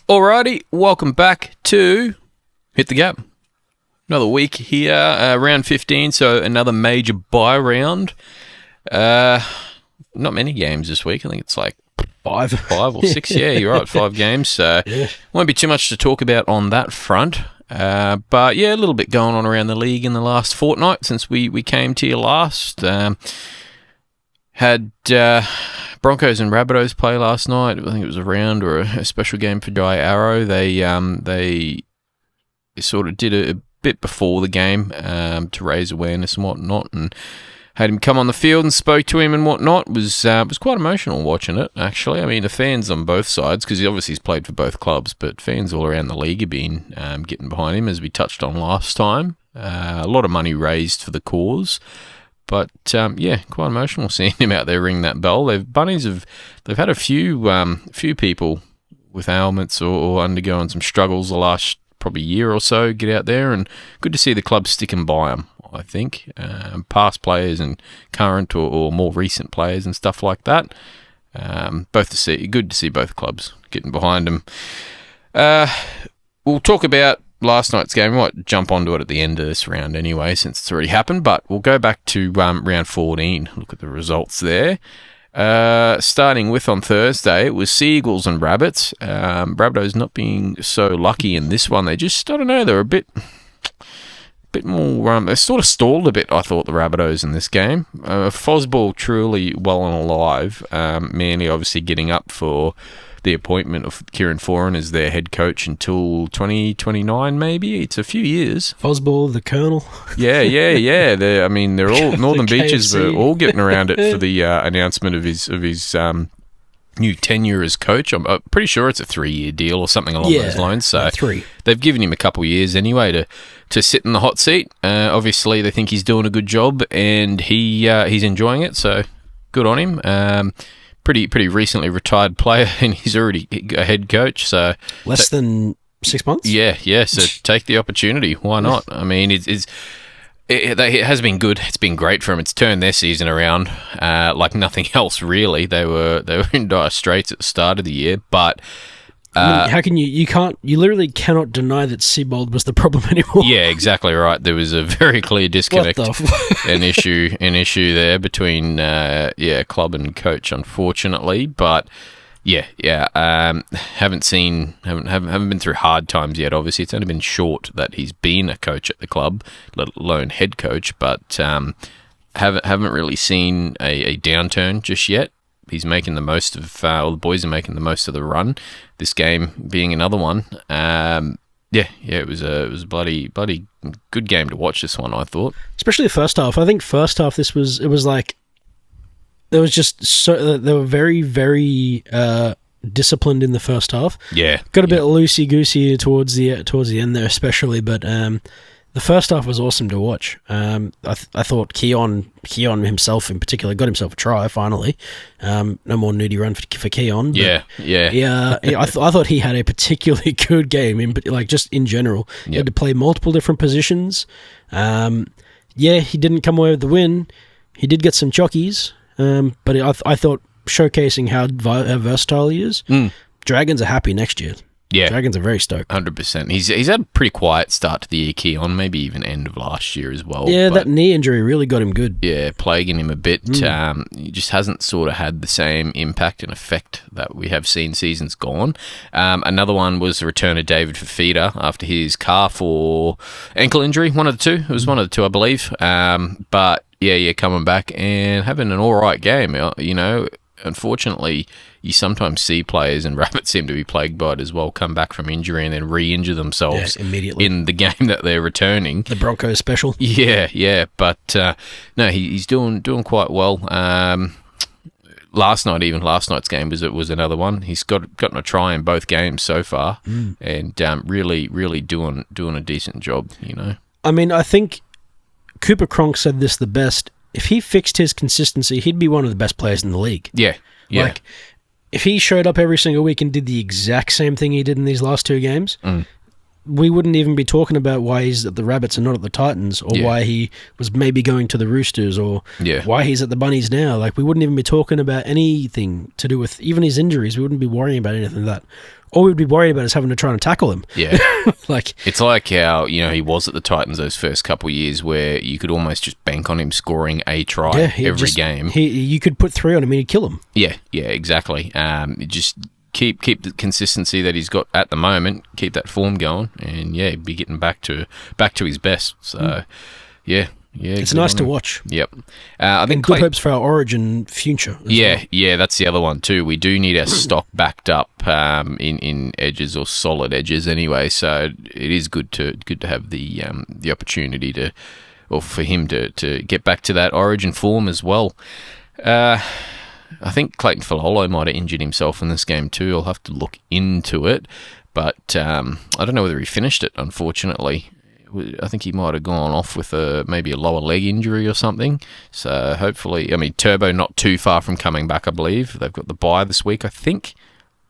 Alrighty, welcome back to Hit the Gap. Another week here, round 15, so another major bye round. Not many games this week. I think it's like five or six. Yeah, you're right, 5 games. So won't be too much to talk about on that front. But yeah, a little bit going on around the league in the last fortnight since we came to you last. Had Broncos and Rabbitohs play last night. I think it was a round or a special game for Jai Arrow. They sort of did a bit before the game to raise awareness and whatnot, and had him come on the field and spoke to him and whatnot. Was quite emotional watching it, actually. I mean, the fans on both sides, because he obviously has played for both clubs, but fans all around the league have been getting behind him, as we touched on last time. A lot of money raised for the cause. But, quite emotional seeing him out there ring that bell. They've had a few people with ailments or undergoing some struggles the last probably year or so get out there, and good to see the club sticking by them, I think. Past players and current or more recent players and stuff like that. Good to see both clubs getting behind them. We'll talk about last night's game. We might jump onto it at the end of this round anyway, since it's already happened, but we'll go back to round 14, look at the results there. Starting with on Thursday, it was Seagulls and Rabbits. Rabbitohs not being so lucky in this one. They just, I don't know, they're a bit more, they sort of stalled a bit, I thought, the Rabbitohs in this game. Fosball truly well and alive. Manly obviously getting up for the appointment of Kieran Foran as their head coach until 2029, maybe. It's a few years. Fosball, the Colonel. Yeah. They're all Northern Beaches were all getting around it for the announcement of his new tenure as coach. I'm pretty sure it's a 3-year deal or something along those lines. So 3. They've given him a couple of years anyway to sit in the hot seat. Obviously, they think he's doing a good job, and he's enjoying it. So good on him. Pretty recently retired player, and he's already a head coach. So less than 6 months. Yeah. So take the opportunity. Why not? I mean, it has been good. It's been great for them. It's turned their season around like nothing else really. They were in dire straits at the start of the year, but how can you literally cannot deny that Seabold was the problem anymore. Yeah, exactly right. There was a very clear disconnect, an issue there between club and coach, unfortunately. But haven't been through hard times yet. Obviously, it's only been short that he's been a coach at the club, let alone head coach. But haven't really seen a downturn just yet. He's making the most of, or the boys are making the most of the run. This game being another one. It was a bloody good game to watch. This one, I thought, especially the first half. I think first half it was like there was just they were very very disciplined in the first half. Yeah, got a bit loosey goosey towards the end there, especially, but. The first half was awesome to watch. I thought Keon himself in particular got himself a try finally. No more nudie run for Keon. Yeah. I thought he had a particularly good game, just in general. Yep. He had to play multiple different positions. He didn't come away with the win. He did get some chockies, but I thought showcasing how versatile he is. Dragons are happy next year. Yeah, Dragons are very stoked. 100%. He's had a pretty quiet start to the year, Keon, maybe even end of last year as well. Yeah, that knee injury really got him good. Yeah, plaguing him a bit. He just hasn't sort of had the same impact and effect that we have seen seasons gone. Another one was the return of David Fifita after his calf or ankle injury, one of the two. It was one of the two, I believe. But coming back and having an all right game. Unfortunately, you sometimes see players, and Rabbits seem to be plagued by it as well, come back from injury and then re-injure themselves immediately in the game that they're returning. The Broncos special. Yeah. But no, he's doing quite well. Last night's game was another one. He's gotten a try in both games so far, and really doing a decent job. I mean, I think Cooper Cronk said this the best. If he fixed his consistency, he'd be one of the best players in the league. Yeah. Like, if he showed up every single week and did the exact same thing he did in these last 2 games, we wouldn't even be talking about why he's at the Rabbits and not at the Titans, or why he was maybe going to the Roosters, or why he's at the Bunnies now. Like, we wouldn't even be talking about anything to do with even his injuries. We wouldn't be worrying about anything like that. All we'd be worried about is having to try and tackle him. Yeah. Like, it's like how, he was at the Titans those first couple of years where you could almost just bank on him scoring a try every game. You could put 3 on him and he'd kill him. Yeah, exactly. Just keep the consistency that he's got at the moment, keep that form going, and be getting back to his best. So, yeah, it's nice to watch. Yep. I think good hopes for our Origin future. Yeah, that's the other one too. We do need our stock backed up in edges, or solid edges anyway. So it is good to have the opportunity for him to get back to that Origin form as well. I think Clayton Falolo might have injured himself in this game too. I'll have to look into it, but I don't know whether he finished it, unfortunately. I think he might have gone off with maybe a lower leg injury or something. So hopefully, Turbo not too far from coming back, I believe. They've got the bye this week, I think.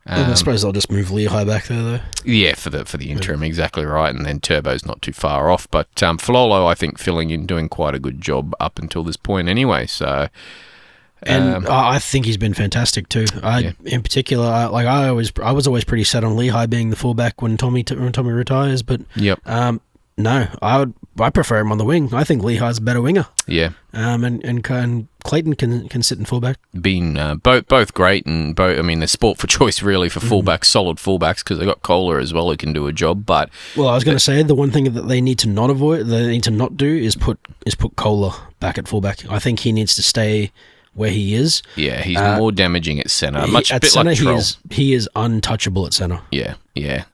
I suppose they'll just move Lehigh back there, though. Yeah, for the interim, exactly right. And then Turbo's not too far off. But Falolo, I think, filling in, doing quite a good job up until this point anyway. So... And I think he's been fantastic too. In particular, I was always pretty set on Lehigh being the fullback when Tommy retires, but no, I prefer him on the wing. I think Lehigh's a better winger. Yeah. And Clayton can sit in fullback. Been both great, and both. They're sport for choice really for fullbacks, solid fullbacks, because they got Kohler as well who can do a job. But I was going to say the one thing that they need to not do is put Kohler back at fullback. I think he needs to stay where he is. Yeah, he's more damaging at centre. Like he is untouchable at centre. Yeah.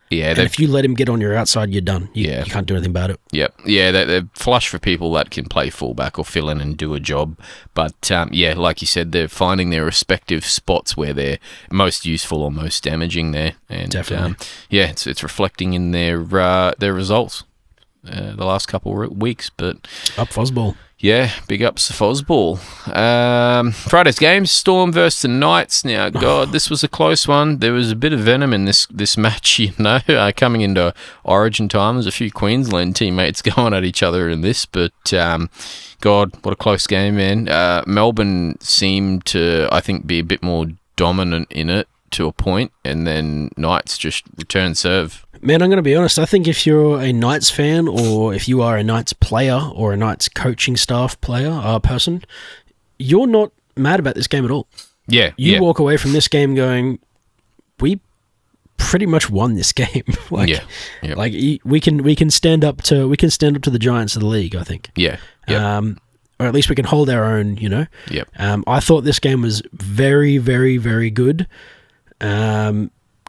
And if you let him get on your outside, you're done. You can't do anything about it. Yep. Yeah, they're flush for people that can play fullback or fill in and do a job. But, like you said, they're finding their respective spots where they're most useful or most damaging there. And, definitely. It's reflecting in their results the last couple of weeks. But up Fosball. Yeah, big ups to Fosball. Friday's games, Storm versus the Knights. Now, God, this was a close one. There was a bit of venom in this match, coming into Origin time. There's a few Queensland teammates going at each other in this, but God, what a close game, man. Melbourne seemed to, I think, be a bit more dominant in it to a point, and then Knights just return serve. Man, I'm going to be honest. I think if you're a Knights fan, or if you are a Knights player or a Knights coaching staff person, you're not mad about this game at all. Yeah, you walk away from this game going, we pretty much won this game. We can stand up to the giants of the league, I think. Yeah. Or at least we can hold our own. Yep. I thought this game was very, very, very good.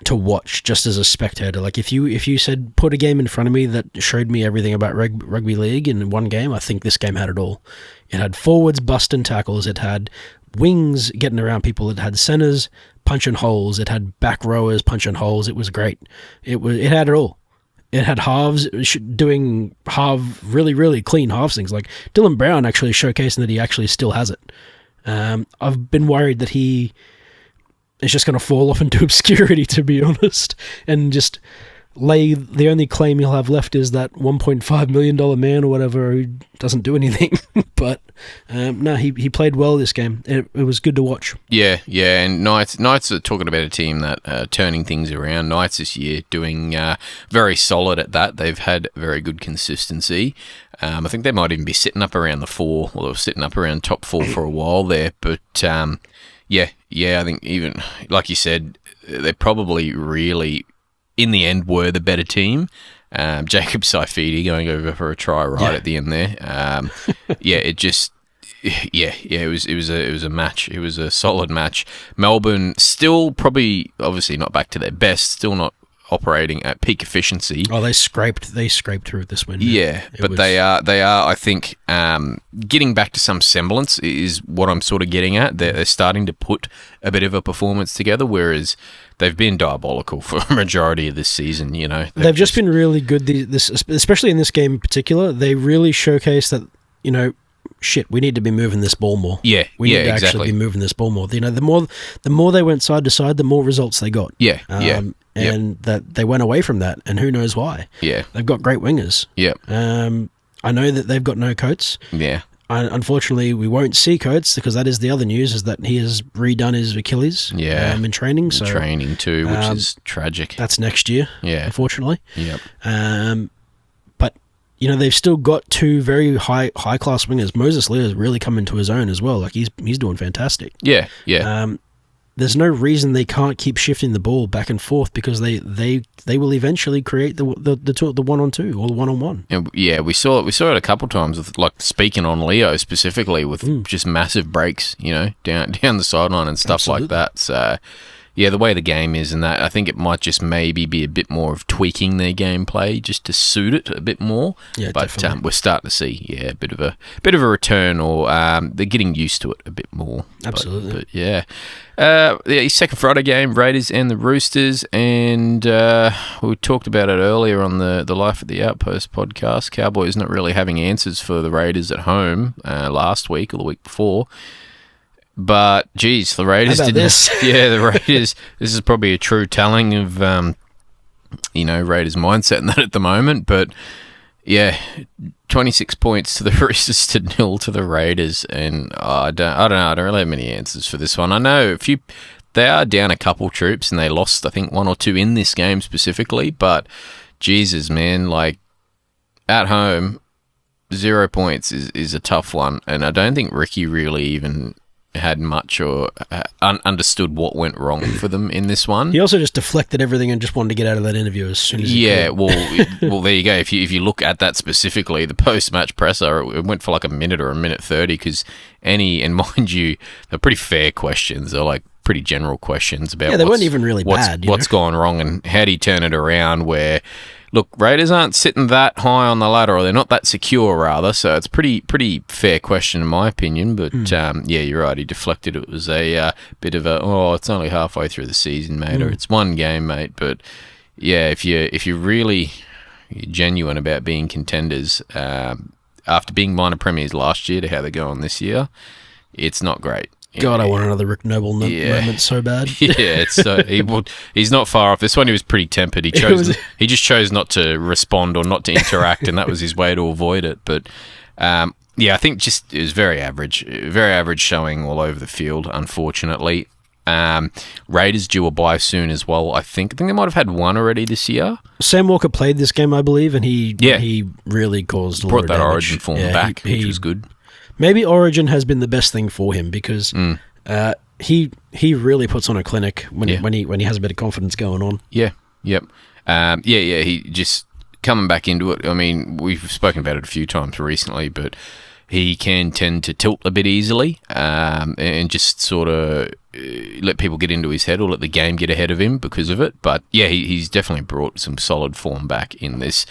To watch just as a spectator. Like if you said put a game in front of me that showed me everything about rugby league in one game, I think this game had it all. It had forwards busting tackles, it had wings getting around people, it had centers punching holes, it had back rowers punching holes. It was great. It had it all. It had halves doing really, really clean halves things. Like Dylan Brown actually showcasing that he actually still has it. I've been worried that he is just going to fall off into obscurity, to be honest, and just the only claim he'll have left is that $1.5 million man or whatever who doesn't do anything. But no, he played well this game. It was good to watch. Yeah, and Knights are talking about a team that turning things around. Knights this year doing very solid at that. They've had very good consistency. I think they might even be sitting up around the 4, or they were sitting up around top 4 for a while there. But I think even, like you said, they probably really, in the end, were the better team. Jacob Saifidi going over for a try at the end there. It was a match. It was a solid match. Melbourne still probably, obviously not back to their best, still not operating at peak efficiency. Oh, they scraped through this win. Yeah, they are. I think getting back to some semblance is what I'm sort of getting at. They're starting to put a bit of a performance together, whereas they've been diabolical for a majority of this season. They've just been really good. Especially in this game in particular, they really showcased that shit, we need to be moving this ball more. Yeah, we need to actually be moving this ball more. The more they went side to side, the more results they got. Yeah. and that they went away from that, and who knows why. Yeah. They've got great wingers. Yep. I know that they've got no Coates. Yeah. Unfortunately, we won't see Coates because that is the other news, is that he has redone his Achilles in training. So training too, which is tragic. That's next year, unfortunately. Yep. But, you know, they've still got two very high-class wingers. Moses Leah has really come into his own as well. Like, he's doing fantastic. Yeah, yeah. There's no reason they can't keep shifting the ball back and forth, because they will eventually create the 1-on-2 or the 1-on-1. And we saw it a couple times with, like, speaking on Leo specifically, with just massive breaks, you know, down the sideline and stuff like that. So yeah, the way the game is, and that, I think it might just maybe be a bit more of tweaking their gameplay just to suit it a bit more. Yeah, but definitely. We're starting to see a bit of a return, or they're getting used to it a bit more. Absolutely. But yeah. Second Friday game, Raiders and the Roosters, and we talked about it earlier on the Life at the Outpost podcast. Cowboys not really having answers for the Raiders at home last week or the week before. But, geez, the Raiders didn't... the Raiders... This is probably a true telling of, Raiders' mindset in that at the moment. But, yeah, 26 points to the Roosters to 0 to the Raiders. And I don't know. I don't really have many answers for this one. I know they are down a couple troops, and they lost, I think, 1 or 2 in this game specifically. But, Jesus, man, like, at home, 0 points is a tough one. And I don't think Ricky really even had much or understood what went wrong for them in this one. He also just deflected everything and just wanted to get out of that interview as soon as he could. well, there you go. If you look at that specifically, the post-match presser, it went for like a minute or a minute 30, because and mind you, they're pretty fair questions. They're like pretty general questions about they weren't even really bad. What's gone wrong and how do you turn it around, where... Look, Raiders aren't sitting that high on the ladder, or they're not that secure, rather. So it's pretty fair question in my opinion. But you're right. He deflected. It was a bit of it's only halfway through the season, mate, or it's one game, mate. But yeah, if you're really genuine about being contenders, after being minor premiers last year to how they're going this year, it's not great. God, I want another Rick Noble moment so bad. Yeah, he's not far off. This one he was pretty tempered. He just chose not to respond or not to interact, and that was his way to avoid it. But I think just it was very average showing all over the field, unfortunately. Raiders due a bye soon as well. I think they might have had one already this year. Sam Walker played this game, I believe, and he really caused a lot of damage. Brought that Origin form back, which was good. Maybe Origin has been the best thing for him, because he really puts on a clinic when he has a bit of confidence going on. Yeah, yep. He just coming back into it. I mean, we've spoken about it a few times recently, but he can tend to tilt a bit easily and just sort of let people get into his head or let the game get ahead of him because of it. But yeah, he's definitely brought some solid form back in this.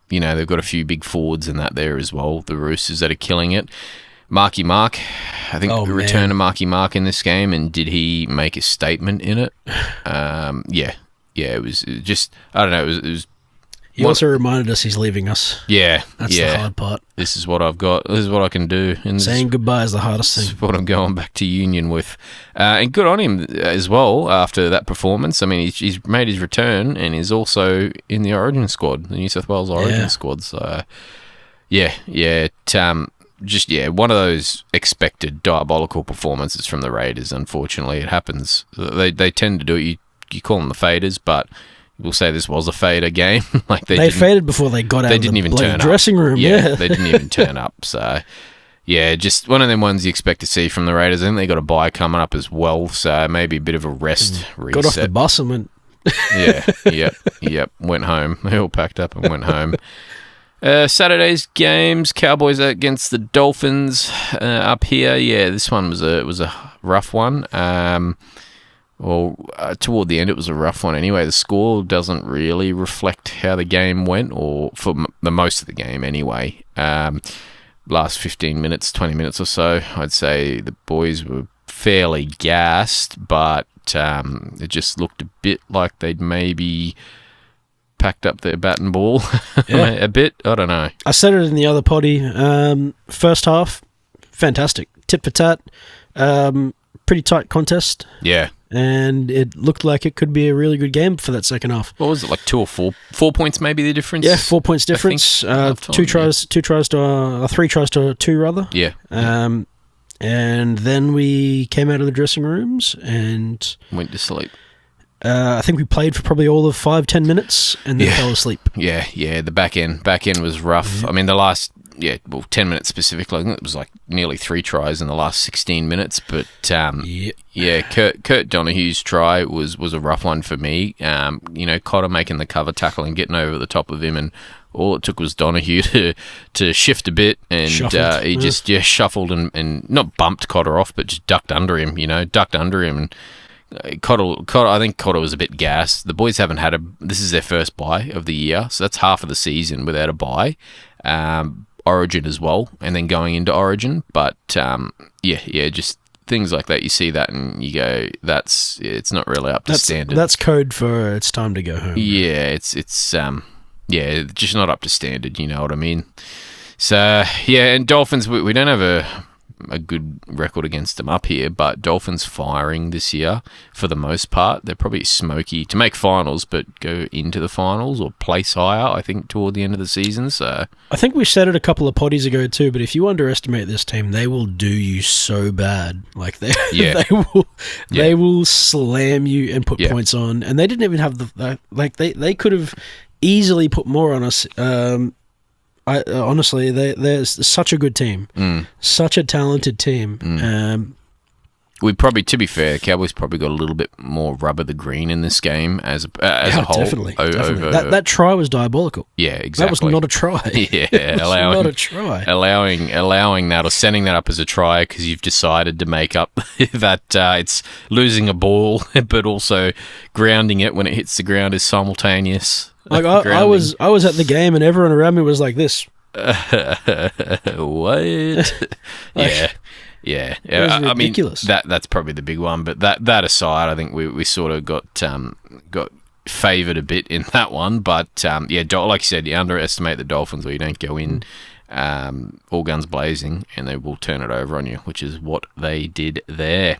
They've got a few big forwards and that there as well, the Roosters, that are killing it. Marky Mark, I think the return of Marky Mark in this game, and did he make a statement in it? It was just, I don't know, it was He also reminded us he's leaving us. Yeah. That's the hard part. This is what I've got. This is what I can do. And saying goodbye is the hardest thing. This is what I'm going back to Union with. And good on him as well after that performance. I mean, he's made his return and is also in the Origin squad, the New South Wales Origin squad. So, one of those expected diabolical performances from the Raiders, unfortunately. It happens. They tend to do it. You call them the faders, but... We'll say this was a fader game. They faded before they got out of the dressing room. Yeah, they didn't even turn up. So, yeah, just one of them ones you expect to see from the Raiders. I think they got a bye coming up as well, so maybe a bit of a rest, reset. Got off the bus and went... Yep. Went home. They all packed up and went home. Saturday's games, Cowboys against the Dolphins up here. Yeah, this one was a rough one. Toward the end, it was a rough one anyway. The score doesn't really reflect how the game went, or for the most of the game anyway. Last 15 minutes, 20 minutes or so, I'd say the boys were fairly gassed, but it just looked a bit like they'd maybe packed up their bat and ball a bit. I don't know. I said it in the other potty. First half, fantastic. Tit for tat. Pretty tight contest. Yeah. and it looked like it could be a really good game for that second half. What was it, like 2 or 4 points maybe the difference? Yeah, 4 points difference. Three tries to 2 rather. Yeah. And then we came out of the dressing rooms and went to sleep. I think we played for probably all of 5-10 minutes and then fell asleep. Yeah, the back end was rough. Yeah. I mean, the last 10 minutes specifically, I think it was like nearly 3 tries in the last 16 minutes. But Kurt Donohue's try was a rough one for me. Cotter making the cover tackle and getting over the top of him, and all it took was Donohue to shift a bit, and he just shuffled and not bumped Cotter off, but just ducked under him. And Cotter, I think Cotter was a bit gassed. The boys haven't had this is their first bye of the year, so that's half of the season without a bye. Origin as well, and then going into Origin. But just things like that. You see that and you go, it's not really up to standard. That's code for it's time to go home. Yeah, it's just not up to standard. You know what I mean? So and Dolphins, we don't have a good record against them up here, but Dolphins firing this year for the most part. They're probably smoky to make finals, but go into the finals or place higher, I think, toward the end of the season. So I think we said it a couple of potties ago too, but if you underestimate this team, they will do you so bad. Like they will slam you and put points on, and they didn't even have they could have easily put more on us. Honestly, they're such a good team, such a talented team. We probably, to be fair, Cowboys probably got a little bit more rubber the green in this game as a whole. Definitely. That try was diabolical. Yeah, exactly. That was not a try. Yeah, not a try. Allowing that or setting that up as a try because you've decided to make up that it's losing a ball, but also grounding it when it hits the ground is simultaneous. Like I was at the game and everyone around me was like this. What? Yeah. I mean, that's probably the big one. But that aside, I think we sort of got favoured a bit in that one. But like you said, you underestimate the Dolphins, or you don't go in all guns blazing, and they will turn it over on you, which is what they did there.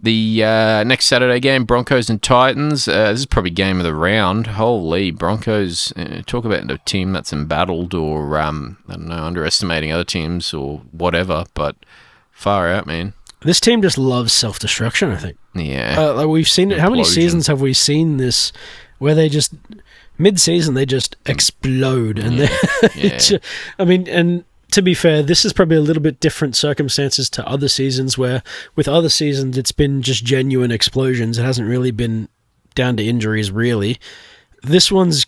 The next Saturday game, Broncos and Titans. This is probably game of the round. Holy Broncos! Talk about a team that's embattled, or I don't know, underestimating other teams or whatever. But far out, man. This team just loves self-destruction, I think. Yeah, like we've seen it. How many seasons have we seen this, where they just mid-season they just explode, and I mean, and. To be fair, this is probably a little bit different circumstances to other seasons where with other seasons it's been just genuine explosions. It hasn't really been down to injuries, really. This one's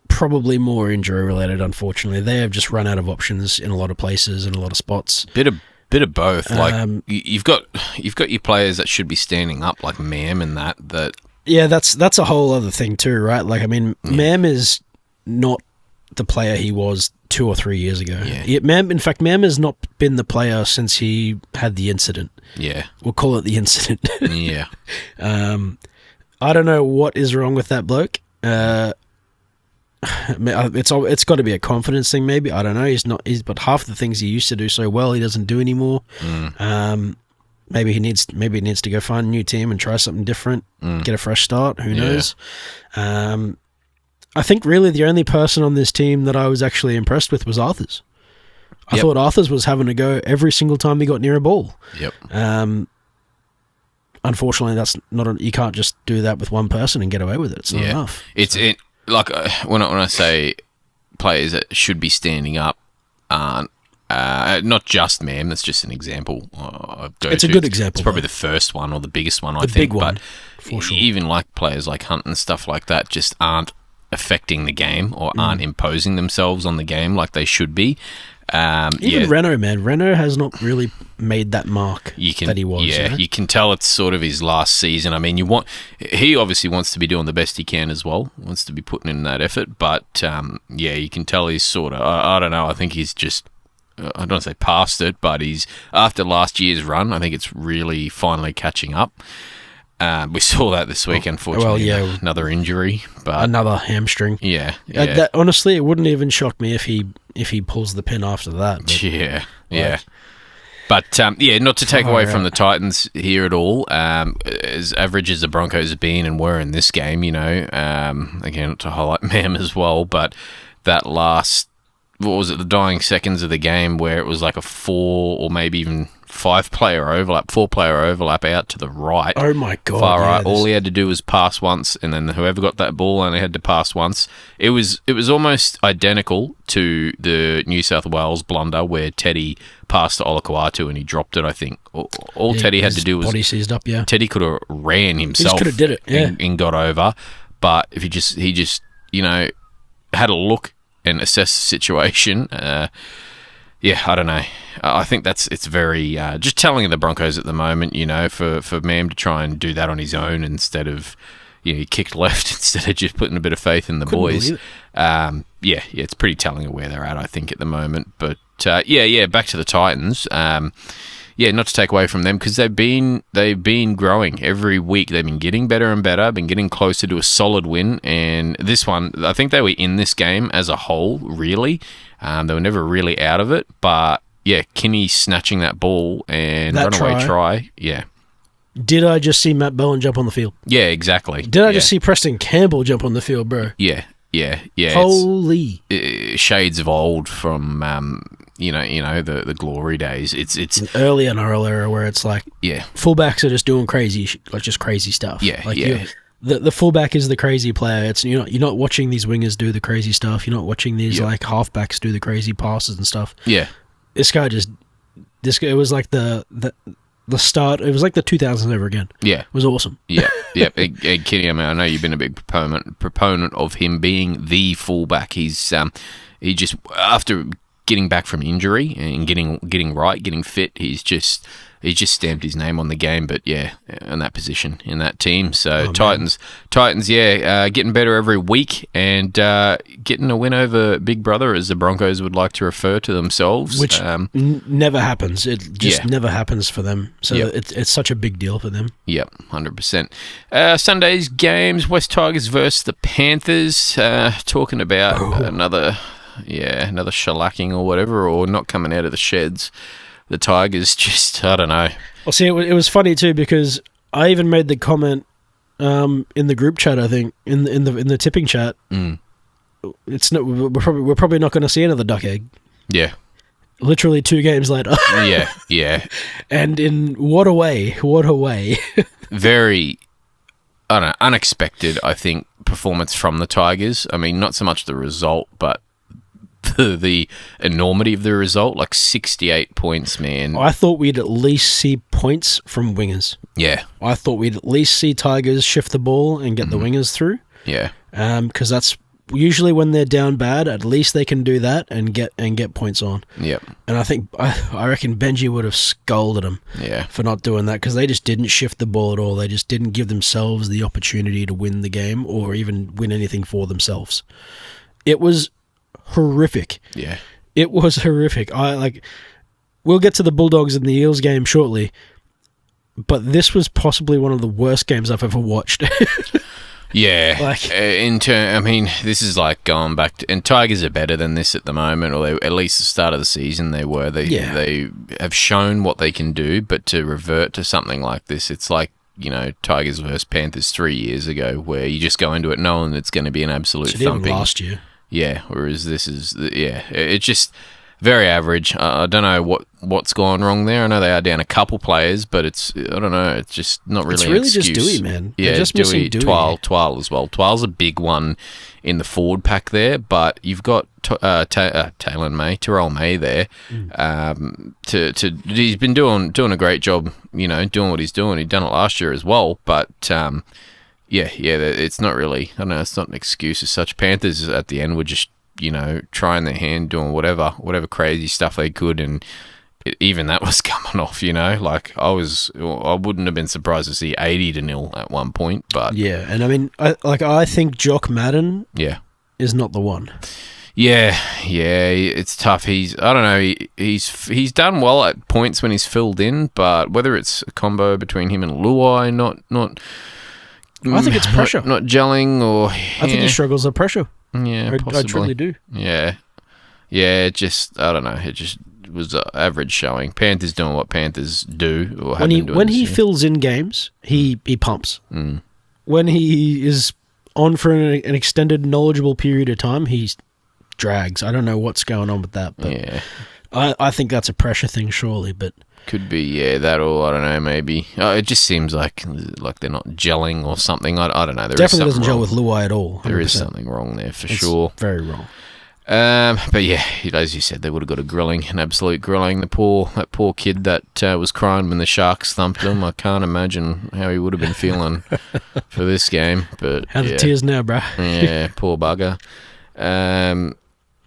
probably more injury related, unfortunately. They have just run out of options in a lot of places and a lot of spots. Bit of both. Like you've got your players that should be standing up, like Mam and that. Yeah, that's a whole other thing too, right? Like I mean, Mam is not the player he was 2 or 3 years ago. Mam has not been the player since he had the incident. Yeah. We'll call it the incident. Yeah. I don't know what is wrong with that bloke. It's got to be a confidence thing, maybe. I don't know. But half the things he used to do so well, he doesn't do anymore. Maybe he needs to go find a new team and try something different, get a fresh start. Who knows? I think really the only person on this team that I was actually impressed with was Arthurs. I thought Arthurs was having a go every single time he got near a ball. Yep. Unfortunately, that's not. You can't just do that with one person and get away with it. It's not enough. When I say players that should be standing up aren't. Not just Mam, that's just an example. It's a good example. It's probably the first one or the biggest one, I think. Big one, but even like players like Hunt and stuff like that just aren't affecting the game or aren't imposing themselves on the game like they should be. Even Renault, man. Renault has not really made that mark that he was. Yeah, you can tell it's sort of his last season. I mean, he obviously wants to be doing the best he can as well, wants to be putting in that effort, but you can tell he's sort of, I don't know, I think he's just, I don't want to say past it, but he's, after last year's run, I think it's really finally catching up. We saw that this week, unfortunately. Another injury, but another hamstring. Yeah. Honestly, it wouldn't even shock me if he pulls the pin after that. But, But not to take away from the Titans here at all. As average as the Broncos have been and were in this game, again, to highlight Mam as well, but that last, what was it, the dying seconds of the game where it was like a 4 or maybe even 4-player overlap out to the right. Oh my God. Far right. All he had to do was pass once, and then whoever got that ball only had to pass once. It was almost identical to the New South Wales blunder where Teddy passed to Olakuatu and he dropped it, I think. All Teddy had to do was... body seized up, yeah. Teddy could have ran himself. He just could have did it, yeah. And got over. But if he just had a look and assess the situation... I don't know. I think it's very just telling of the Broncos at the moment, for Mam to try and do that on his own instead of, he kicked left instead of just putting a bit of faith in the boys. It's pretty telling of where they're at, I think, at the moment. But, back to the Titans. Not to take away from them because they've been growing every week. They've been getting better and better, been getting closer to a solid win. And this one, I think they were in this game as a whole, really. They were never really out of it. But, Kinney snatching that ball and runaway try. Yeah. Did I just see Matt Bowen jump on the field? Yeah, exactly. Did I just see Preston Campbell jump on the field, bro? Yeah. Holy. Shades of old from... the glory days. It's an early NRL era where it's like fullbacks are just doing crazy stuff. The fullback is the crazy player. It's you're not watching these wingers do the crazy stuff. You're not watching these like halfbacks do the crazy passes and stuff. Yeah, this guy it was like the start. It was like the 2000s over again. Yeah, it was awesome. Yeah. Kenny, I know you've been a big proponent of him being the fullback. He just after getting back from injury and getting fit, he's just stamped his name on the game. But in that position, in that team. So Titans, getting better every week and getting a win over Big Brother, as the Broncos would like to refer to themselves, which never happens. It just never happens for them. So it's such a big deal for them. Yep, 100%. Sunday's games: West Tigers versus the Panthers. Talking about another shellacking or whatever, or not coming out of the sheds. The Tigers just, I don't know. Well, see, it was funny too because I even made the comment in the group chat. I think in the tipping chat, it's not. We're probably not going to see another duck egg. Yeah. Literally 2 games later. Yeah. And in what a way! Very, I don't know, unexpected. I think performance from the Tigers. I mean, not so much the result, but the enormity of the result, like 68 points, man. I thought we'd at least see points from wingers. Yeah. I thought we'd at least see Tigers shift the ball and get the wingers through. Yeah. Because that's usually when they're down bad, at least they can do that and get points on. Yep. And I reckon Benji would have scolded them for not doing that because they just didn't shift the ball at all. They just didn't give themselves the opportunity to win the game or even win anything for themselves. It was horrific. Yeah. It was horrific. We'll get to the Bulldogs and the Eels game shortly, but this was possibly one of the worst games I've ever watched. Yeah. This is like going back to, and Tigers are better than this at the moment, or at least the start of the season they were. They have shown what they can do, but to revert to something like this, it's like, Tigers versus Panthers 3 years ago, where you just go into it knowing it's going to be an absolute thumping. Last year. Yeah, whereas this is, it's just very average. I don't know what's gone wrong there. I know they are down a couple players, but I don't know, it's just not really an excuse. It's really just Dewey, man. Yeah, just Dewey, Twal as well. Twal's a big one in the forward pack there, but you've got Terrell May there. He's been doing a great job, doing what he's doing. He'd done it last year as well, but... it's not really, I don't know, it's not an excuse as such. Panthers at the end were just, trying their hand, doing whatever crazy stuff they could, and even that was coming off, Like, I wouldn't have been surprised to see 80-0 at one point, but... Yeah, and I mean, I think Jock Madden is not the one. Yeah, it's tough. He's done well at points when he's filled in, but whether it's a combo between him and Luai, not... I think it's pressure. Not gelling or... I think he struggles with pressure. Yeah, possibly. I truly do. Yeah, it just... I don't know. It just was an average showing. Panthers doing what Panthers do or have been doing when this he year. fills in games, he pumps. Mm. When he is on for an extended, knowledgeable period of time, he drags. I don't know what's going on with that, but Yeah. I think that's a pressure thing, surely. But Could be, yeah, that or I don't know, maybe. It just seems like they're not gelling or something. I don't know. There definitely is doesn't something gel wrong. with Luai at all. 100%. There is something wrong there for It's sure. very wrong. But yeah, as you said, they would have got a grilling, an absolute grilling. That poor kid that was crying when the Sharks thumped him. I can't imagine how he would have been feeling for this game. But How the yeah. tears now, bruh. Yeah, poor bugger.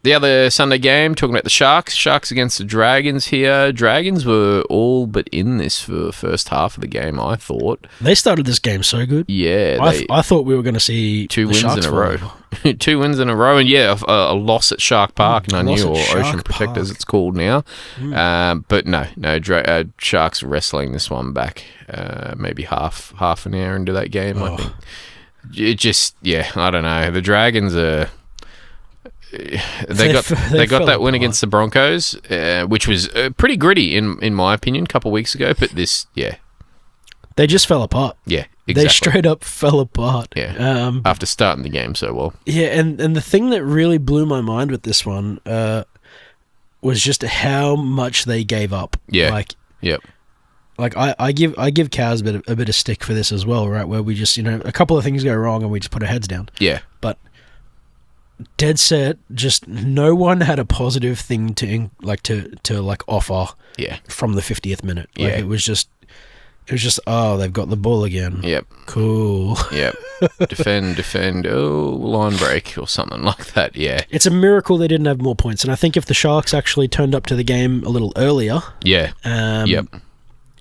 The other Sunday game, talking about the Sharks against the Dragons here. Dragons were all but in this for the first half of the game, I thought. They started this game so good. Yeah, I thought we were going to see two the wins Sharks in a row. fall. 2 wins in a row, and yeah, a loss at Shark Park, Loss at or Shark Ocean Protect as Park. it's called now. But no, Sharks wrestling this one back, maybe half an hour into that game, I think. It just, yeah, I don't know. The Dragons are... They got fell that win apart. against the Broncos, which was pretty gritty in my opinion, a couple of weeks ago. But this, yeah, They just fell apart. yeah, exactly. They straight up fell apart. Yeah. After starting the game so well. Yeah, and the thing that really blew my mind with this one was just how much they gave up. Yeah. Yep. Like I give Cows a bit of stick for this as well, right? Where we just, a couple of things go wrong and we just put our heads down. Yeah. But dead set, just no one had a positive thing to offer. Yeah. From the 50th minute. Yeah. It was just, oh, they've got the ball again. Yep. Cool. Yep. defend. Oh, line break or something like that. Yeah. It's a miracle they didn't have more points, and I think if the Sharks actually turned up to the game a little earlier, Yeah. Yep.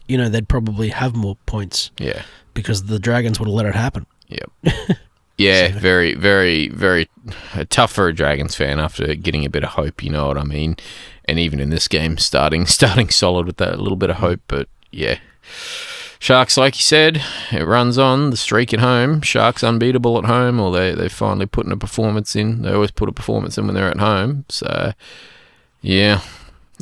They'd probably have more points Yeah. because the Dragons would have let it happen. Yep. Yeah, very, very, very tough for a Dragons fan after getting a bit of hope, you know what I mean? And even in this game, starting solid with that little bit of hope, but yeah. Sharks, like you said, it runs on, the streak at home. Sharks unbeatable at home, or they finally putting a performance in. They always put a performance in when they're at home, so yeah.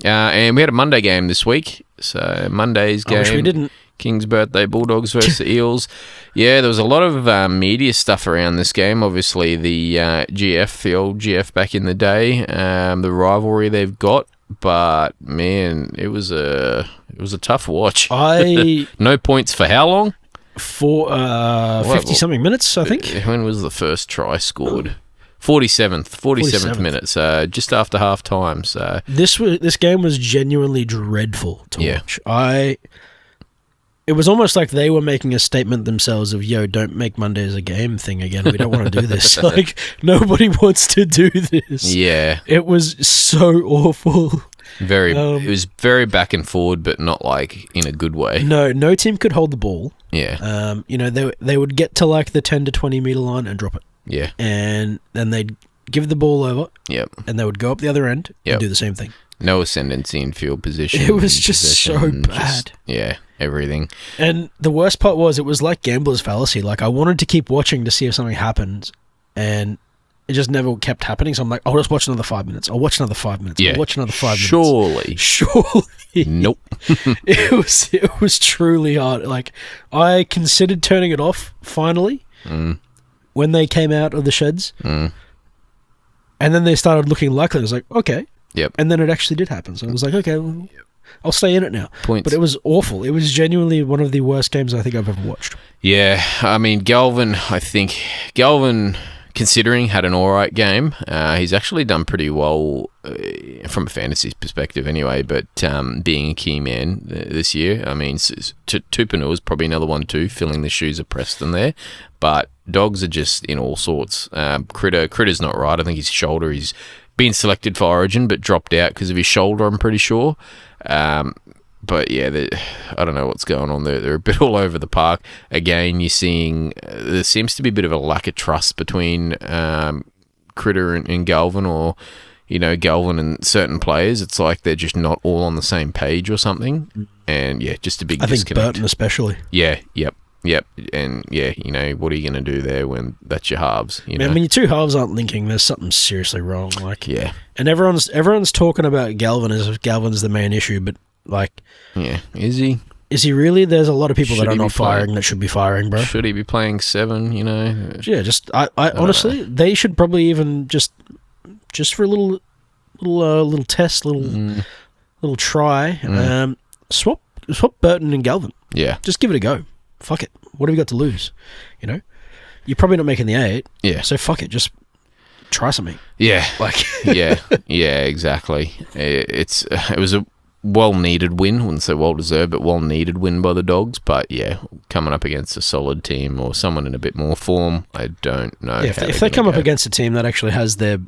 And we had a Monday game this week, so Monday's game. I wish we didn't. King's birthday, Bulldogs versus the Eels. Yeah, there was a lot of media stuff around this game. Obviously, the old GF back in the day, the rivalry they've got. But man, it was a tough watch. No points for how long? For 50-something minutes, I think. When was the first try scored? 47th minute, just after half time. So This game was genuinely dreadful to Yeah. watch. It was almost like they were making a statement themselves of, yo, don't make Mondays a game thing again. We don't want to do this. Like, nobody wants to do this. yeah, It was so awful. it was very back and forward, but not like in a good way. No team could hold the ball. Yeah, They would get to like the 10 to 20 meter line and drop it. yeah, And then they'd give the ball over yep. and they would go up the other end Yep. and do the same thing. No ascendancy in field position. It was just possession, so bad. Yeah, everything. And the worst part was, it was like gambler's fallacy. Like, I wanted to keep watching to see if something happened, and it just never kept happening. So I'm like, I'll just watch another 5 minutes. I'll watch another 5 minutes. Yeah, I'll watch another 5 minutes. Surely. Nope. It was truly hard. Like, I considered turning it off finally when they came out of the sheds, and then they started looking likely. I was like, okay. Yep. And then it actually did happen. So I was like, okay, well, I'll stay in it now. Points. But it was awful. It was genuinely one of the worst games I think I've ever watched. Yeah, I mean, Galvin, considering, had an alright game. He's actually done pretty well from a fantasy perspective anyway, but being a key man this year, I mean, Tupanua is probably another one too, filling the shoes of Preston there, but Dogs are just in all sorts. Critter's not right. I think his shoulder, he's been selected for Origin, but dropped out because of his shoulder, I'm pretty sure. But yeah, I don't know what's going on there. They're a bit all over the park. Again, you're seeing there seems to be a bit of a lack of trust between Critter and Galvin, or Galvin and certain players. It's like they're just not all on the same page or something. And yeah, just a big disconnect. I think Burton especially. Yeah, yep. Yep. And yeah, what are you going to do there when that's your halves? Man, when your two halves aren't linking, there's something seriously wrong. Yeah. And everyone's talking about Galvin as if Galvin's the main issue, but yeah, is he? Is he really? There's a lot of people Should that are he be not firing that should be firing, bro. Should he be playing 7? Yeah, I honestly, they should probably even just for a little test, little try, swap Burton and Galvin. Yeah. Just give it a go. Fuck it. What have you got to lose? You're probably not making the 8. Yeah. So fuck it. Just try something. Yeah. Yeah, exactly. It was a well-needed win. I wouldn't say well-deserved, but well-needed win by the Dogs. But yeah, coming up against a solid team or someone in a bit more form, I don't know. Yeah, if they come up against a team that actually has their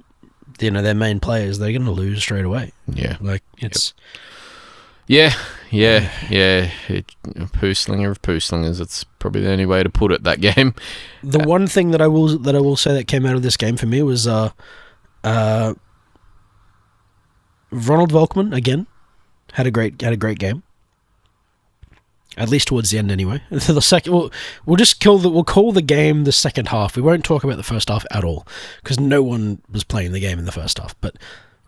main players, they're going to lose straight away. Yeah. It's... Yeah. Pooslinger of Pooslingers. That's probably the only way to put it, that game. The one thing that I will say that came out of this game for me was Ronald Volkman, again, had a great game. At least towards the end, anyway. The second, we'll call the game the second half. We won't talk about the first half at all because no one was playing the game in the first half. But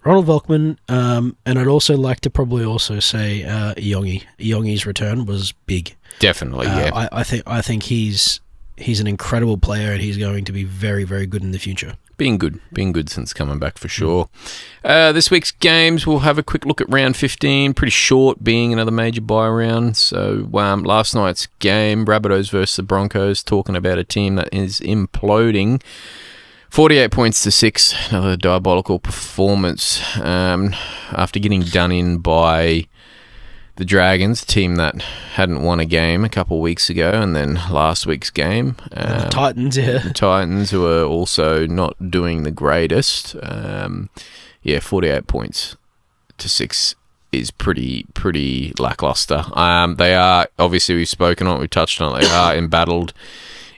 Ronald Volkman, and I'd also like to probably also say Iongi's return was big. Definitely, yeah. I think he's an incredible player, and he's going to be very, very good in the future. Been good since coming back for sure. This week's games, we'll have a quick look at round 15. Pretty short, being another major bye round. So last night's game, Rabbitohs versus the Broncos, talking about a team that is imploding. 48 points to 6, another diabolical performance after getting done in by the Dragons, a team that hadn't won a game a couple of weeks ago, and then last week's game. The Titans, yeah. The Titans, who are also not doing the greatest. 48 points to 6 is pretty lackluster. They are, obviously we've spoken on it, we've touched on it, they are embattled.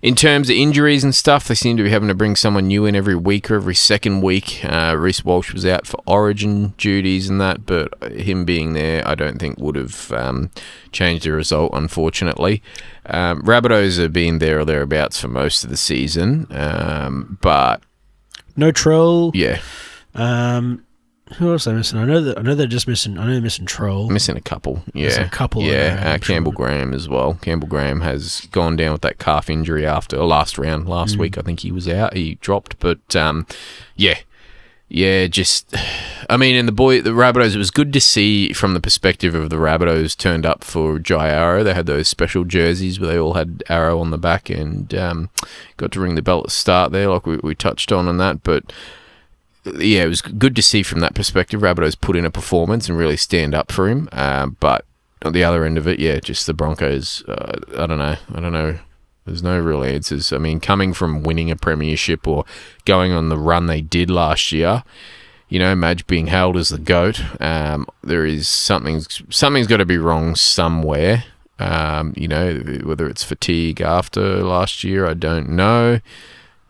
In terms of injuries and stuff, they seem to be having to bring someone new in every week or every second week. Reece Walsh was out for Origin duties and that, but him being there, I don't think would have changed the result, unfortunately. Rabbitohs have been there or thereabouts for most of the season, but no Troll. Yeah. Who else are they missing? I know they're just missing. I know they're missing Troll. Missing a couple. Yeah. Missing a couple. Yeah. Campbell Graham as well. Campbell Graham has gone down with that calf injury after last week. I think he was out. He dropped, but just. I mean, and the Rabbitohs. It was good to see from the perspective of the Rabbitohs turned up for Jai Arrow. They had those special jerseys where they all had Arrow on the back and got to ring the bell at the start there, like we touched on that, but. Yeah, it was good to see from that perspective. Rabbitohs put in a performance and really stand up for him. But on the other end of it, just the Broncos, I don't know. There's no real answers. I mean, coming from winning a premiership or going on the run they did last year, Madge being hailed as the GOAT, there is something's got to be wrong somewhere. Whether it's fatigue after last year, I don't know.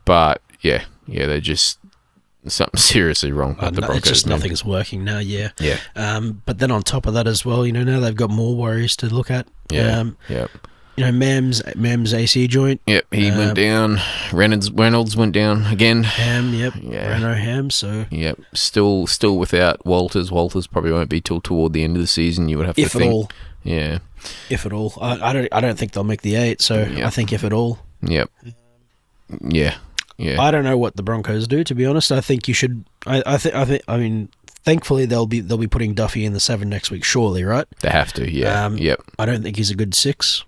But, they're just... something seriously wrong with the Broncos. It's just nothing's working now, yeah. Yeah. But then on top of that as well, now they've got more worries to look at. Yeah. Yep. Mam's AC joint. Yep, he went down. Reynolds went down again. Ham, yep. Yeah. Reno Ham, so... Yep, still without Walters. Walters probably won't be till toward the end of the season, you would have to think. If at all. Yeah. If at all. I don't think they'll make the 8, so I think if at all. Yep. Yeah. Yeah. I don't know what the Broncos do, to be honest. I think you should. I mean, thankfully they'll be putting Duffy in the 7 next week, surely, right? They have to. Yeah. Yep. I don't think he's a good 6.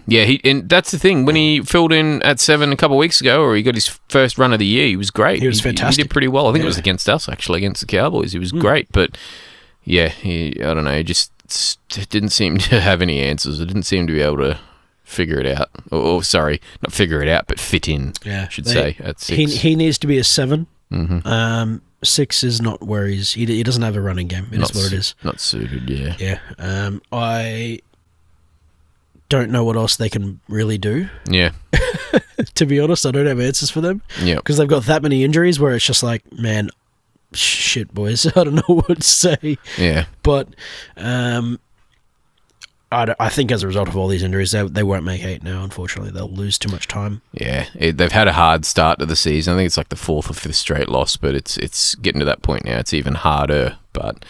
Yeah, and that's the thing. When he filled in at 7 a couple of weeks ago, or he got his first run of the year, he was great. He was fantastic. He did pretty well. I think it was against us, actually, against the Cowboys. He was great, but I don't know. He just didn't seem to have any answers. It didn't seem to be able to figure it out. Sorry, not figure it out, but fit in, I should say, at 6. He needs to be a 7. Mm-hmm. 6 is not where he doesn't have a running game. It is what it is. Not suited, yeah. Yeah. I don't know what else they can really do. Yeah. To be honest, I don't have answers for them. Yeah. Because they've got that many injuries where it's just like, man, shit, boys. I don't know what to say. Yeah. But I think as a result of all these injuries, they won't make 8 now, unfortunately. They'll lose too much time. Yeah, they've had a hard start to the season. I think it's like the 4th or 5th straight loss, but it's getting to that point now. It's even harder, but...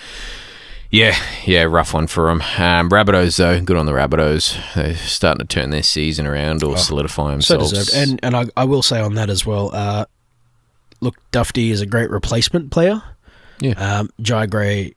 Yeah, rough one for them. Rabbitohs, though, good on the Rabbitohs. They're starting to turn their season around or solidify themselves. So deserved. And I will say on that as well, look, Dufty is a great replacement player. Yeah. Jai Gray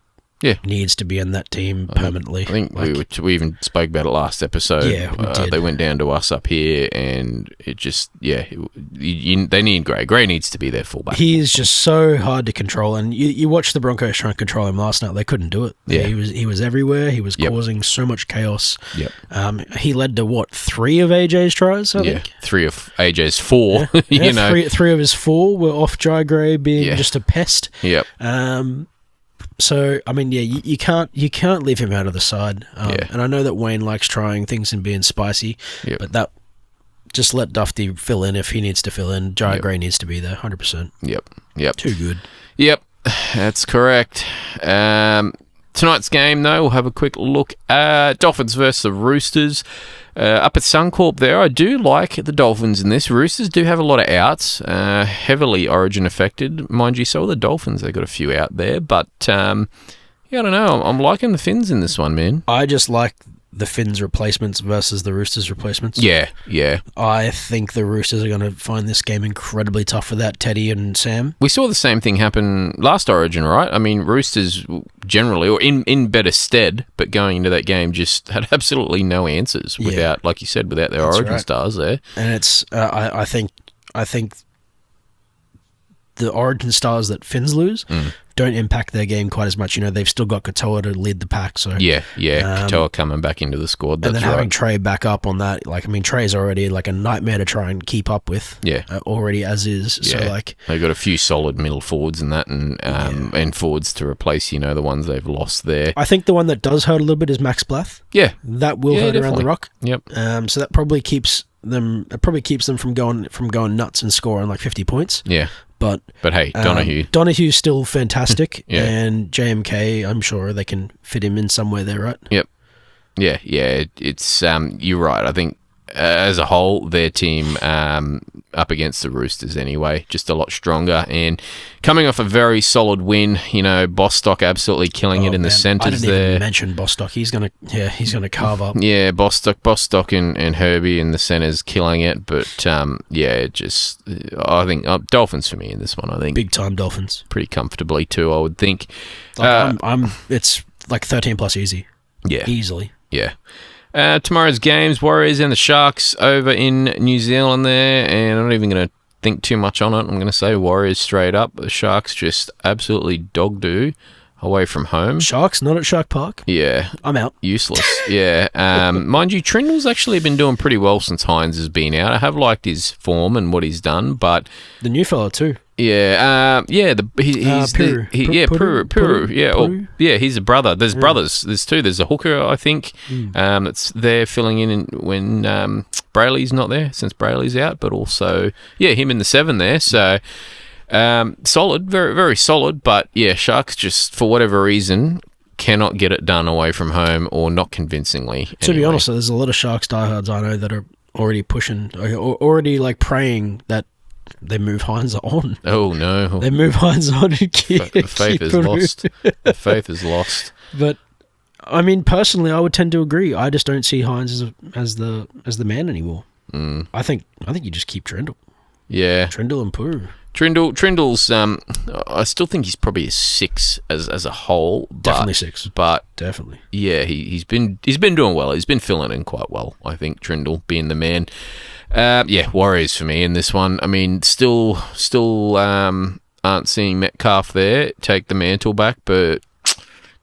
needs to be in that team permanently. I think we even spoke about it last episode. Yeah, we did. They went down to us up here, and it just, they need Gray. Gray needs to be their fullback. He is just so hard to control, and you watched the Broncos try and control him last night. They couldn't do it. Yeah. He was everywhere. He was causing so much chaos. Yep. He led to, 3 of AJ's tries, I think? 3 of AJ's 4. Yeah, three of his 4 were off Jai Gray being just a pest. Yep. So I mean, you can't leave him out of the side. And I know that Wayne likes trying things and being spicy, but that just let Dufty fill in if he needs to fill in. Jai Gray needs to be there, 100%. Yep. Too good. Yep, that's correct. Tonight's game, though, we'll have a quick look at Dolphins versus the Roosters. Up at Suncorp there, I do like the Dolphins in this. Roosters do have a lot of outs, heavily Origin affected. Mind you, so are the Dolphins. They've got a few out there. But, I don't know. I'm liking the Finns in this one, man. I just like the Finns replacements versus the Roosters replacements. Yeah. I think the Roosters are going to find this game incredibly tough for that Teddy and Sam. We saw the same thing happen last Origin, right? I mean, Roosters generally, or in better stead, but going into that game just had absolutely no answers without, like you said, without their Origin stars there. And it's, I think the Origin stars that Finns lose don't impact their game quite as much. They've still got Katoa to lead the pack. So Katoa coming back into the squad. That's and then having Trey back up on that, Trey's already like a nightmare to try and keep up with. Yeah, already as is. Yeah. So they've got a few solid middle forwards in that, and forwards to replace the ones they've lost there. I think the one that does hurt a little bit is Max Blath. Yeah, that will hurt definitely around the rock. Yep. So that probably keeps them. It probably keeps them from going nuts and scoring like 50 points. Yeah. But hey, Donahue. Donahue's still fantastic, and JMK, I'm sure they can fit him in somewhere there, right? Yep. Yeah. It's you're right. I think as a whole, their team up against the Roosters anyway, just a lot stronger. And coming off a very solid win, Bostock absolutely killing it in the centres there. I didn't even mention Bostock. He's gonna carve up. Yeah, Bostock and Herbie in the centres killing it. But I think Dolphins for me in this one. I think big time Dolphins, pretty comfortably too. I would think. It's like 13 plus easy. Yeah, easily. Yeah. Tomorrow's games, Warriors and the Sharks over in New Zealand there, and I'm not even going to think too much on it. I'm going to say Warriors straight up. The Sharks just absolutely dog-do away from home. Sharks, not at Shark Park? Yeah. I'm out. Useless, yeah. Mind you, Trindle's actually been doing pretty well since Hines has been out. I have liked his form and what he's done, but... The new fella too. Yeah, he's Puru. Puru. Yeah, he's a brother. There's brothers. There's 2. There's a hooker, I think, that's there filling in when Brayley's not there, since Brayley's out, but also, him in the 7 there. So, solid, very, very solid. But, Sharks just, for whatever reason, cannot get it done away from home or not convincingly. To be honest, there's a lot of Sharks diehards I know that are already pushing, already praying that they move Hines on. Oh no! They move Hines on and the faith is lost. The faith is lost. But I mean, personally, I would tend to agree. I just don't see Hines as the man anymore. I think you just keep Trindle. Yeah, Trindle and Puru. Trindle's. I still think he's probably a 6 as a whole. Definitely 6. But definitely, yeah, he's been doing well. He's been filling in quite well. I think Trindle being the man. Warriors for me in this one. I mean, still aren't seeing Metcalf there take the mantle back, but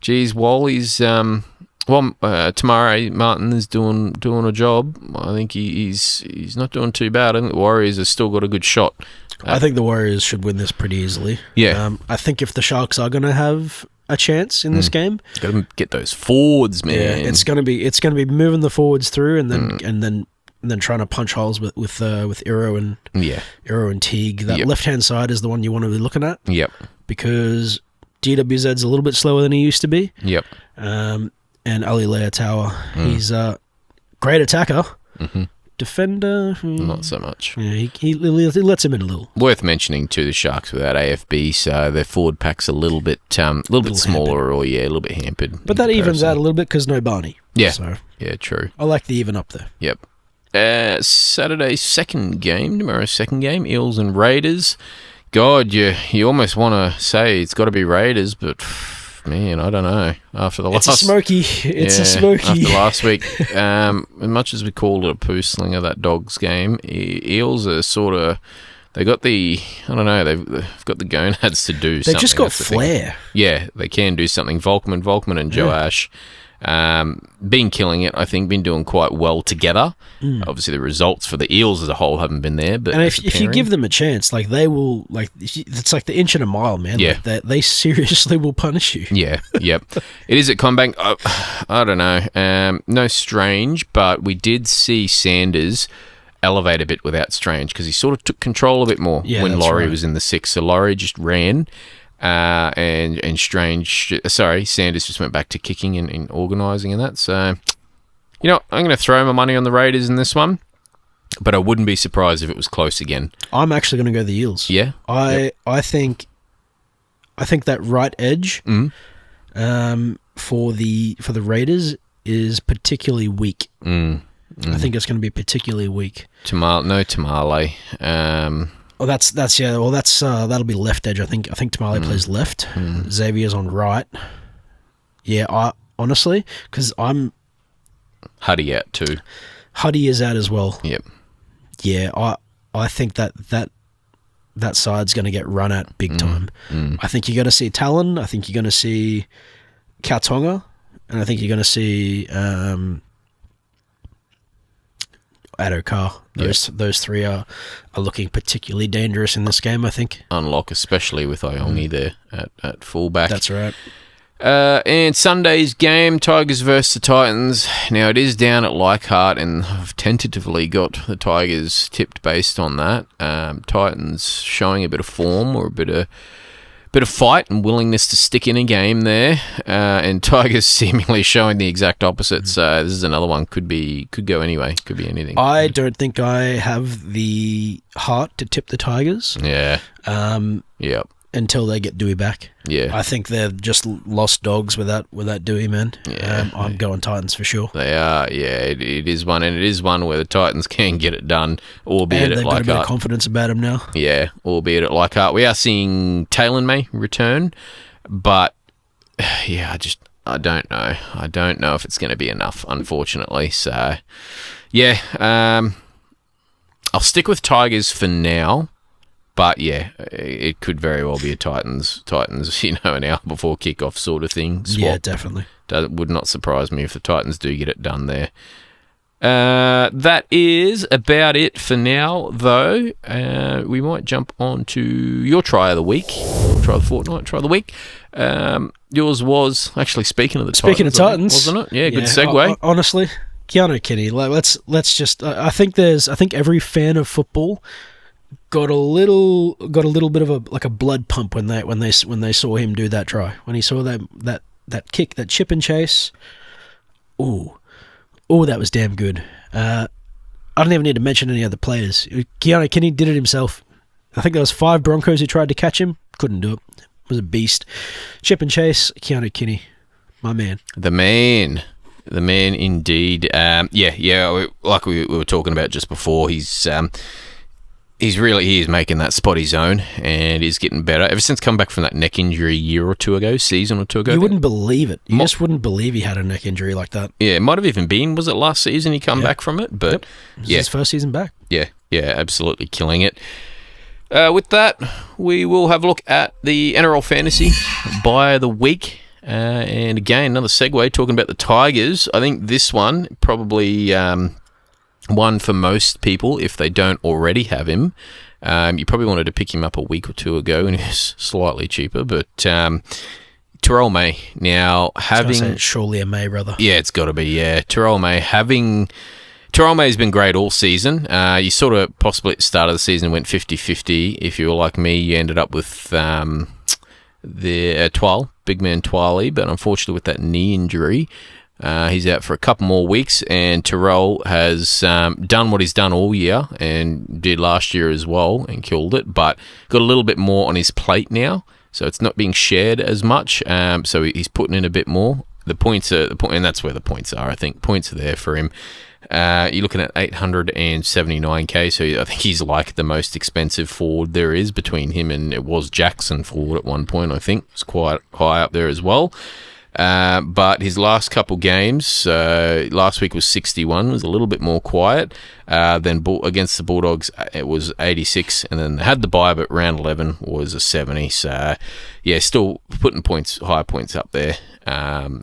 geez, Wally's Tamari Martin is doing a job. I think he's not doing too bad. I think the Warriors have still got a good shot. I think the Warriors should win this pretty easily. Yeah, I think if the Sharks are going to have a chance in this game, got to get those forwards, man. Yeah, it's going to be moving the forwards through, and then trying to punch holes with Iro and Teague. That left-hand side is the one you want to be looking at. Yep. Because DWZ's a little bit slower than he used to be. Yep. and Ali Leotawa. He's a great attacker. Mm-hmm. Defender, Not so much. Yeah, he lets him in a little. Worth mentioning too, the Sharks without AFB, so their forward pack's a little bit smaller, hampered. or a little bit hampered. But that evens out a little bit because no Barney. Yeah, so yeah, true. I like the even up there. Yep. Saturday's tomorrow's second game, Eels and Raiders. God, you almost want to say it's got to be Raiders, but man, I don't know. After the It's a smoky. After last week, as much as we called it a poo slinger, that Dogs game, Eels are sort of. They got they've got the gonads to do something. They've just got flair. Yeah, they can do something. Volkman and Joash. Been killing it, I think, been doing quite well together. Obviously, the results for the Eels as a whole haven't been there. But and if you give them a chance, like they will, like it's like the inch and a mile, man. Yeah. Like they seriously will punish you. Yeah, yep. It is at Combank. I don't know. No Strange, but we did see Sanders elevate a bit without Strange because he sort of took control a bit more when Laurie was in the six. So Laurie just ran. And Sanders just went back to kicking and organising and that. So, I'm going to throw my money on the Raiders in this one, but I wouldn't be surprised if it was close again. I'm actually going to go the Eels. Yeah, I think that right edge, for the Raiders is particularly weak. I think it's going to be particularly weak. Tamale. Oh, that'll be left edge. I think Tamale plays left. Xavier's on right. Yeah, I honestly, because Huddy out too. Huddy is out as well. Yep. Yeah, I think that side's going to get run at big time. I think you're going to see Talon. I think you're going to see Kautonga, and I think you're going to see Addo-Carr. Those three are looking particularly dangerous in this game, I think. Unlock, especially with Iongi there at fullback. That's right. And Sunday's game, Tigers versus the Titans. Now, it is down at Leichhardt, and I've tentatively got the Tigers tipped based on that. Titans showing a bit of form or a bit of fight and willingness to stick in a game there, and Tigers seemingly showing the exact opposite. So this is another one could go anyway, could be anything. I don't think I have the heart to tip the Tigers. Yeah. Yep. Until they get Dewey back. Yeah. I think they're just lost dogs without Dewey, man. Yeah. I'm going Titans for sure. They are. Yeah, it is one, and it is one where the Titans can get it done, albeit and at they've got a bit of Leichhardt. confidence about him now. Yeah, albeit at Leichhardt. We are seeing Taylor May return, but yeah, I don't know. I don't know if it's going to be enough, unfortunately. So, yeah, I'll stick with Tigers for now. But yeah, it could very well be a Titans, an hour before kickoff sort of thing. Swap. Yeah, definitely. Would not surprise me if the Titans do get it done there. That is about it for now, though. We might jump on to your try of the week, try of the fortnight, try of the week. Yours was actually speaking of Titans, wasn't it? Yeah, good segue. Honestly, Keanu Kenny. Let's just. I think every fan of football got a little bit of a blood pump when they saw him do that try, when he saw that kick, that chip and chase. Ooh, that was damn good. I don't even need to mention any other players. Keanu Kenny did it himself. I think there was 5 Broncos who tried to catch him, couldn't do it. Was a beast. Chip and chase, Keanu Kenny, my man. The man indeed. Yeah. Like we were talking about just before, he is making that spot his own, and he's getting better. Ever since coming back from that neck injury season or two ago. You wouldn't believe it. You just wouldn't believe he had a neck injury like that. Yeah, it might have even been, was it last season he come back from it? But It was his first season back. Yeah, absolutely killing it. With that, we will have a look at the NRL Fantasy by the week. And again, another segue, talking about the Tigers. I think this one probably... one for most people, if they don't already have him. You probably wanted to pick him up a week or two ago, and he's slightly cheaper. But Terrell May now having surely a May brother. Yeah, it's got to be. Yeah, Terrell May's been great all season. You sort of possibly at the start of the season went 50-50. If you were like me, you ended up with the big man Twali, but unfortunately with that knee injury. He's out for a couple more weeks, and Terrell has done what he's done all year and did last year as well and killed it, but got a little bit more on his plate now, so it's not being shared as much. So he's putting in a bit more. The points are and that's where the points are. I think points are there for him. You're looking at 879k, so I think he's like the most expensive forward there is between him and it was Jackson forward at one point. I think it's quite high up there as well. But his last couple games, last week was 61, was a little bit more quiet. Then against the Bulldogs, it was 86, and then they had the bye, but round 11 was a 70. So, yeah, still putting high points up there.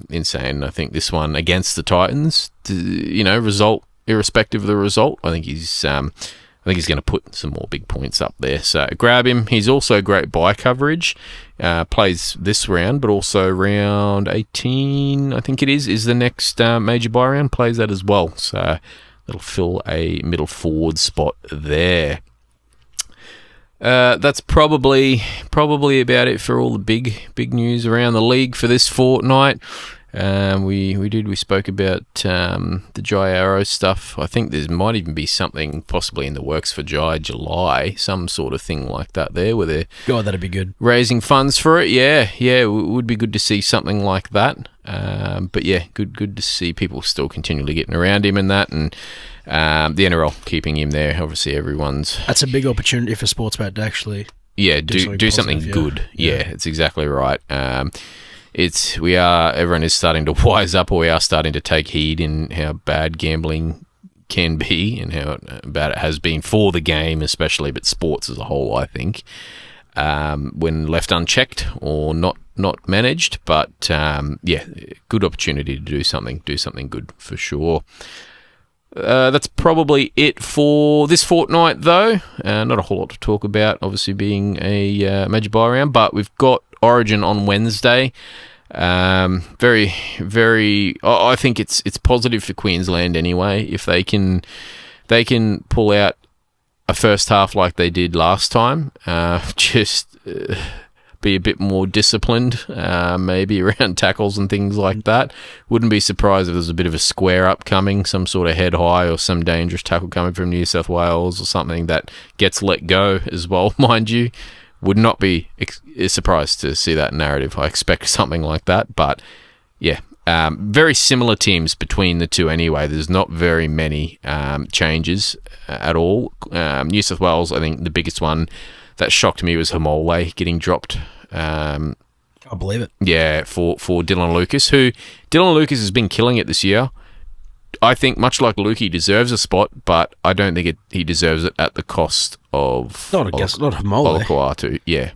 Insane. I think this one against the Titans, result irrespective of the result, I think he's going to put some more big points up there. So grab him. He's also great bye coverage. Plays this round, but also round 18, I think it is the next major bye round. Plays that as well. So that'll fill a middle forward spot there. That's probably about it for all the big news around the league for this fortnight. We spoke about the Jai Arrow stuff. I think there might even be something possibly in the works for Jai July, some sort of thing like that there, where they're that'd be good. Raising funds for it. Yeah, it would be good to see something like that. But yeah, good to see people still continually getting around him and that, and the NRL keeping him there. Obviously, that's a big opportunity for Sportsbet to actually do something good. Yeah, it's exactly right. Everyone is starting to wise up, or we are starting to take heed in how bad gambling can be and how bad it has been for the game, especially, but sports as a whole, I think, when left unchecked or not managed. But good opportunity to do something good for sure. That's probably it for this fortnight, though. Not a whole lot to talk about, obviously being a major bye round, but we've got Origin on Wednesday. Very, very. I think it's positive for Queensland anyway. If they can pull out a first half like they did last time, be a bit more disciplined, maybe around tackles and things like that. Wouldn't be surprised if there's a bit of a square up coming, some sort of head high or some dangerous tackle coming from New South Wales or something that gets let go as well, mind you. Would not be surprised to see that narrative. I expect something like that. But, yeah, very similar teams between the two anyway. There's not very many changes at all. New South Wales, I think the biggest one that shocked me was Hamole getting dropped. Can't believe it. Yeah, for Dylan Lucas, who Dylan Lucas has been killing it this year. I think, much like Luke, he deserves a spot, but I don't think he deserves it at the cost of not Hamole. Olakau'atu. Yeah,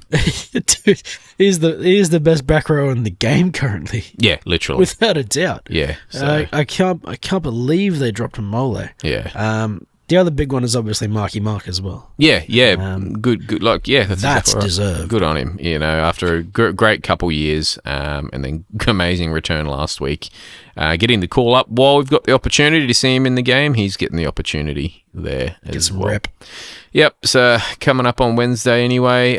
dude, he's the best back row in the game currently. Yeah, literally, without a doubt. Yeah, so. I can't believe they dropped Hamole. Yeah. The other big one is obviously Marky Mark as well. Yeah. Good. Like, yeah, that's exactly deserved. Right. Good on him. After a great couple years, and then amazing return last week, getting the call up while we've got the opportunity to see him in the game. He's getting the opportunity there. Get some rep. Yep. So coming up on Wednesday anyway.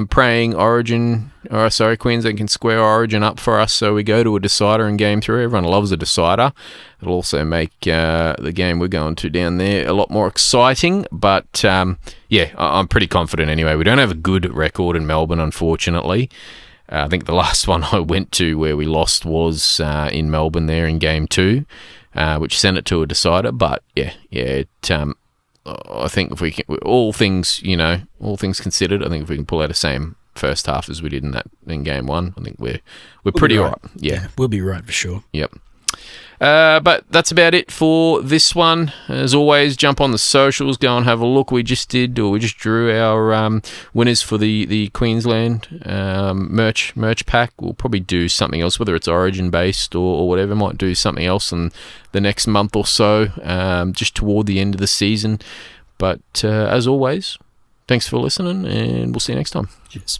Praying Queensland can square Origin up for us, so we go to a decider in Game 3. Everyone loves a decider. It'll also make the game we're going to down there a lot more exciting. But, I'm pretty confident anyway. We don't have a good record in Melbourne, unfortunately. I think the last one I went to where we lost was in Melbourne there in Game 2, which sent it to a decider. But, I think if we can, all things considered, I think if we can pull out the same first half as we did in Game 1, I think we're pretty all right. Yeah, we'll be right for sure. Yep. But that's about it for this one. As always, jump on the socials, go and have a look. We just drew our winners for the Queensland merch pack. We'll probably do something else, whether it's Origin based or whatever. Might do something else in the next month or so, just toward the end of the season. But as always, thanks for listening, and we'll see you next time. Cheers.